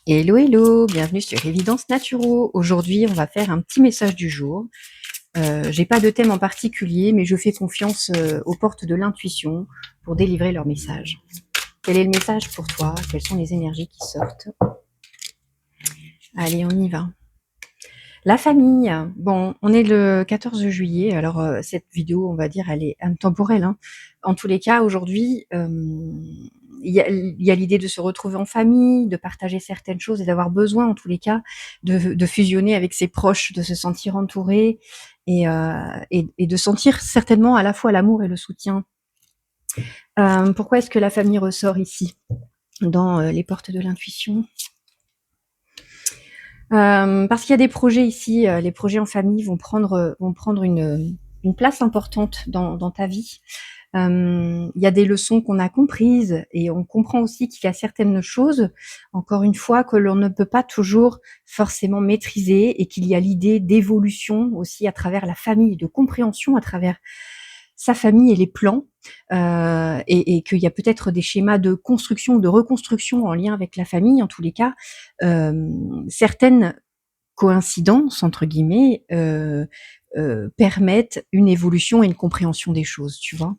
Hello, hello, bienvenue sur Évidence Naturo. Aujourd'hui, on va faire un petit message du jour. J'ai pas de thème en particulier, mais je fais confiance aux portes de l'intuition pour délivrer leur message. Quel est le message pour toi? Quelles sont les énergies qui sortent? Allez, on y va. La famille. Bon, on est le 14 juillet, alors cette vidéo, on va dire, elle est intemporelle, hein. En tous les cas, aujourd'hui, il y a l'idée de se retrouver en famille, de partager certaines choses et d'avoir besoin, en tous les cas, de fusionner avec ses proches, de se sentir entouré et de sentir certainement à la fois l'amour et le soutien. Pourquoi est-ce que la famille ressort ici, dans les portes de l'intuition? Parce qu'il y a des projets ici, les projets en famille vont prendre une place importante dans ta vie. Il y a des leçons qu'on a comprises et on comprend aussi qu'il y a certaines choses, encore une fois, que l'on ne peut pas toujours forcément maîtriser et qu'il y a l'idée d'évolution aussi à travers la famille, de compréhension à travers sa famille et les plans, et qu'il y a peut-être des schémas de construction, de reconstruction en lien avec la famille, en tous les cas. Certaines coïncidences, entre guillemets, permettent une évolution et une compréhension des choses, tu vois.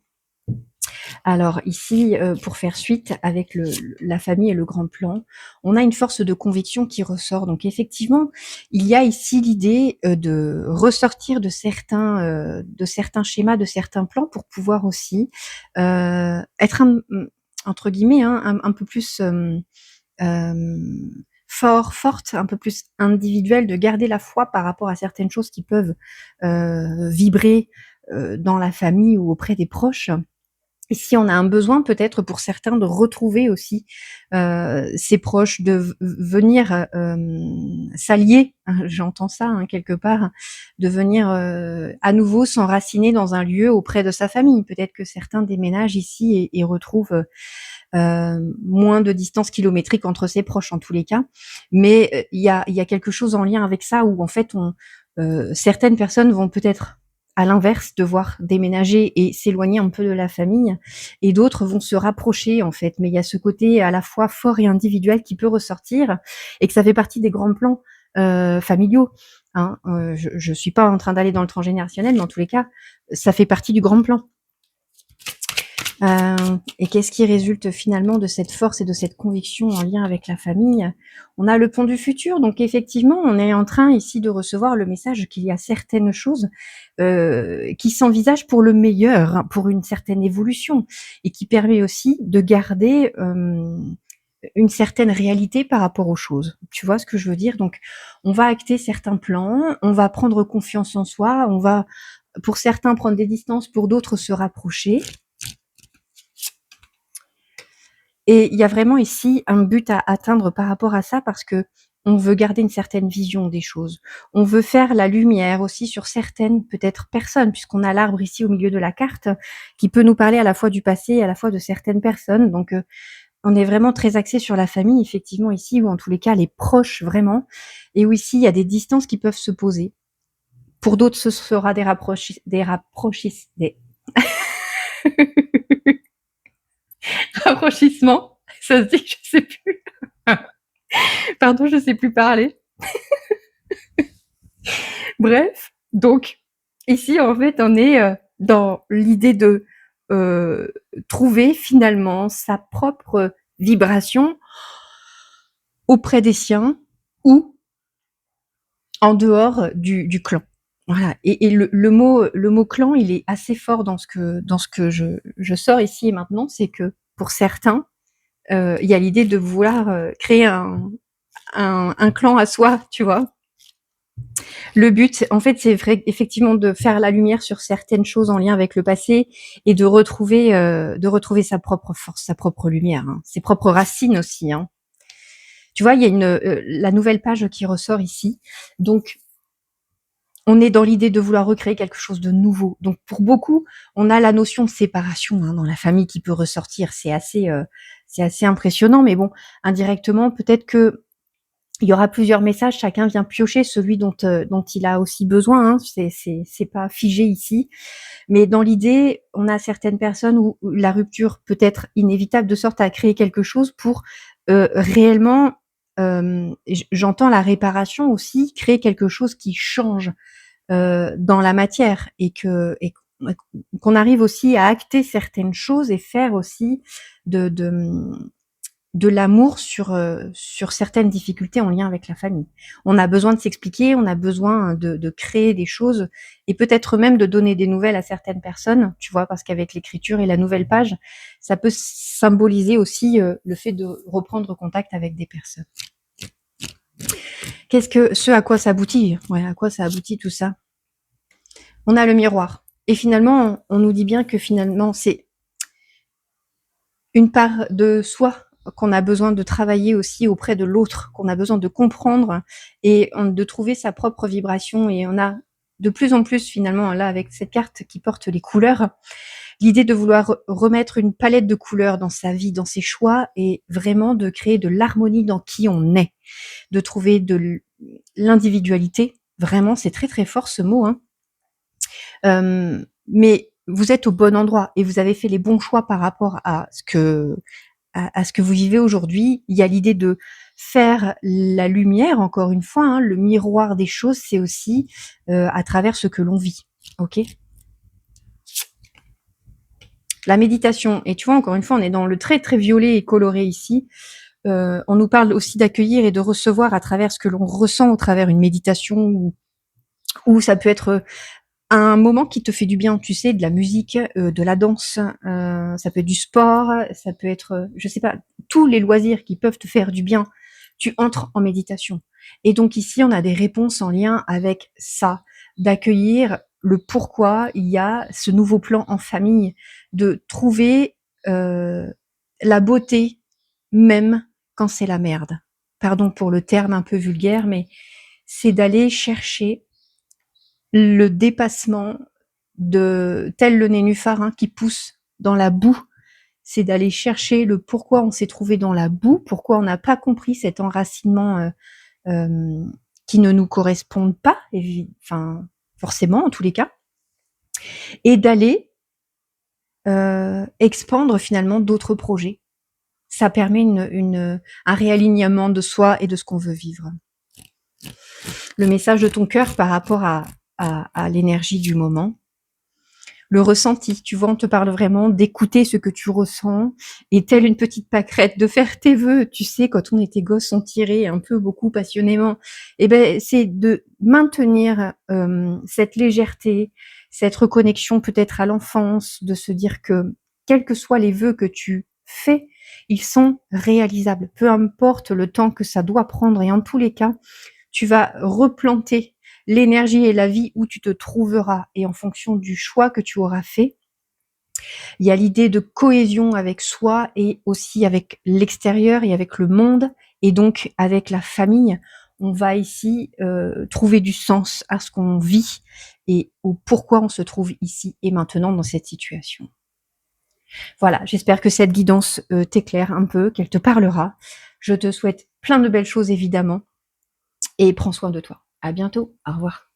Alors ici, pour faire suite avec la famille et le grand plan, on a une force de conviction qui ressort. Donc effectivement, il y a ici l'idée de ressortir de certains schémas, de certains plans pour pouvoir aussi être entre guillemets, hein, un peu plus forte, un peu plus individuelle, de garder la foi par rapport à certaines choses qui peuvent vibrer dans la famille ou auprès des proches. Et si on a un besoin peut-être pour certains de retrouver aussi ses proches, de venir s'allier, hein, j'entends ça, hein, quelque part, de venir à nouveau s'enraciner dans un lieu auprès de sa famille. Peut-être que certains déménagent ici et retrouvent moins de distance kilométrique entre ses proches en tous les cas. Mais il y a quelque chose en lien avec ça où en fait certaines personnes vont peut-être à l'inverse devoir déménager et s'éloigner un peu de la famille, et d'autres vont se rapprocher en fait. Mais il y a ce côté à la fois fort et individuel qui peut ressortir, et que ça fait partie des grands plans familiaux. Hein. Je suis pas en train d'aller dans le transgénérationnel, mais en tous les cas, ça fait partie du grand plan. Et qu'est-ce qui résulte finalement de cette force et de cette conviction en lien avec la famille? On a le pont du futur, donc effectivement, on est en train ici de recevoir le message qu'il y a certaines choses qui s'envisagent pour le meilleur, hein, pour une certaine évolution, et qui permet aussi de garder une certaine réalité par rapport aux choses. Tu vois ce que je veux dire? Donc, on va acter certains plans, on va prendre confiance en soi, on va, pour certains, prendre des distances, pour d'autres, se rapprocher. Et il y a vraiment ici un but à atteindre par rapport à ça, parce que on veut garder une certaine vision des choses. On veut faire la lumière aussi sur certaines, peut-être, personnes, puisqu'on a l'arbre ici au milieu de la carte, qui peut nous parler à la fois du passé et à la fois de certaines personnes. Donc, on est vraiment très axé sur la famille, effectivement, ici, ou en tous les cas, les proches, vraiment. Et où ici, il y a des distances qui peuvent se poser. Pour d'autres, ce sera des rapprochissements. Ça se dit, je sais plus. Pardon, je sais plus parler. Bref, donc ici en fait on est dans l'idée de trouver finalement sa propre vibration auprès des siens ou en dehors du clan. Voilà. Et le mot clan, il est assez fort dans ce que je sors ici et maintenant, c'est que pour certains, il y a l'idée de vouloir créer un clan à soi, tu vois. Le but, en fait, c'est vrai, effectivement, de faire la lumière sur certaines choses en lien avec le passé et de retrouver sa propre force, sa propre lumière, hein, ses propres racines aussi. Hein. Tu vois, il y a la nouvelle page qui ressort ici. Donc, on est dans l'idée de vouloir recréer quelque chose de nouveau. Donc, pour beaucoup, on a la notion de séparation, hein, dans la famille qui peut ressortir. C'est assez impressionnant. Mais bon, indirectement, peut-être que il y aura plusieurs messages, chacun vient piocher celui dont il a aussi besoin, hein. C'est pas figé ici. Mais dans l'idée, on a certaines personnes où la rupture peut être inévitable, de sorte à créer quelque chose pour réellement j'entends la réparation aussi créer quelque chose qui change dans la matière et qu'on arrive aussi à acter certaines choses et faire aussi de, de, de l'amour sur certaines difficultés en lien avec la famille. On a besoin de s'expliquer, on a besoin de créer des choses et peut-être même de donner des nouvelles à certaines personnes, tu vois, parce qu'avec l'écriture et la nouvelle page, ça peut symboliser aussi le fait de reprendre contact avec des personnes. Ce à quoi ça aboutit? Ouais, à quoi ça aboutit tout ça? On a le miroir. Et finalement, on nous dit bien que finalement, c'est une part de soi qu'on a besoin de travailler aussi auprès de l'autre, qu'on a besoin de comprendre et de trouver sa propre vibration. Et on a de plus en plus finalement, là, avec cette carte qui porte les couleurs, l'idée de vouloir remettre une palette de couleurs dans sa vie, dans ses choix et vraiment de créer de l'harmonie dans qui on est, de trouver de l'individualité. Vraiment, c'est très très fort ce mot, hein. Mais vous êtes au bon endroit et vous avez fait les bons choix par rapport à ce que vous vivez aujourd'hui. Il y a l'idée de faire la lumière, encore une fois, hein, le miroir des choses, c'est aussi à travers ce que l'on vit. Ok. La méditation, et tu vois, encore une fois, on est dans le très très violet et coloré ici. On nous parle aussi d'accueillir et de recevoir à travers ce que l'on ressent au travers une méditation ou ça peut être un moment qui te fait du bien, tu sais, de la musique, de la danse, ça peut être du sport, ça peut être, je sais pas, tous les loisirs qui peuvent te faire du bien, tu entres en méditation. Et donc ici, on a des réponses en lien avec ça, d'accueillir le pourquoi il y a ce nouveau plan en famille, de trouver la beauté même quand c'est la merde. Pardon pour le terme un peu vulgaire, mais c'est d'aller chercher le dépassement de tel le nénuphar hein, qui pousse dans la boue, c'est d'aller chercher le pourquoi on s'est trouvé dans la boue, pourquoi on n'a pas compris cet enracinement qui ne nous correspond pas, enfin forcément en tous les cas, et d'aller expandre finalement d'autres projets. Ça permet un réalignement de soi et de ce qu'on veut vivre. Le message de ton cœur par rapport à l'énergie du moment. Le ressenti, tu vois, on te parle vraiment d'écouter ce que tu ressens et telle une petite pâquerette, de faire tes vœux. Tu sais, quand on était gosse, on tirait un peu beaucoup passionnément. Et ben, c'est de maintenir cette légèreté, cette reconnexion peut-être à l'enfance, de se dire que quels que soient les vœux que tu fais, ils sont réalisables. Peu importe le temps que ça doit prendre et en tous les cas, tu vas replanter l'énergie et la vie où tu te trouveras et en fonction du choix que tu auras fait. Il y a l'idée de cohésion avec soi et aussi avec l'extérieur et avec le monde et donc avec la famille. On va ici trouver du sens à ce qu'on vit et au pourquoi on se trouve ici et maintenant dans cette situation. Voilà, j'espère que cette guidance t'éclaire un peu, qu'elle te parlera. Je te souhaite plein de belles choses évidemment et prends soin de toi. À bientôt. Au revoir.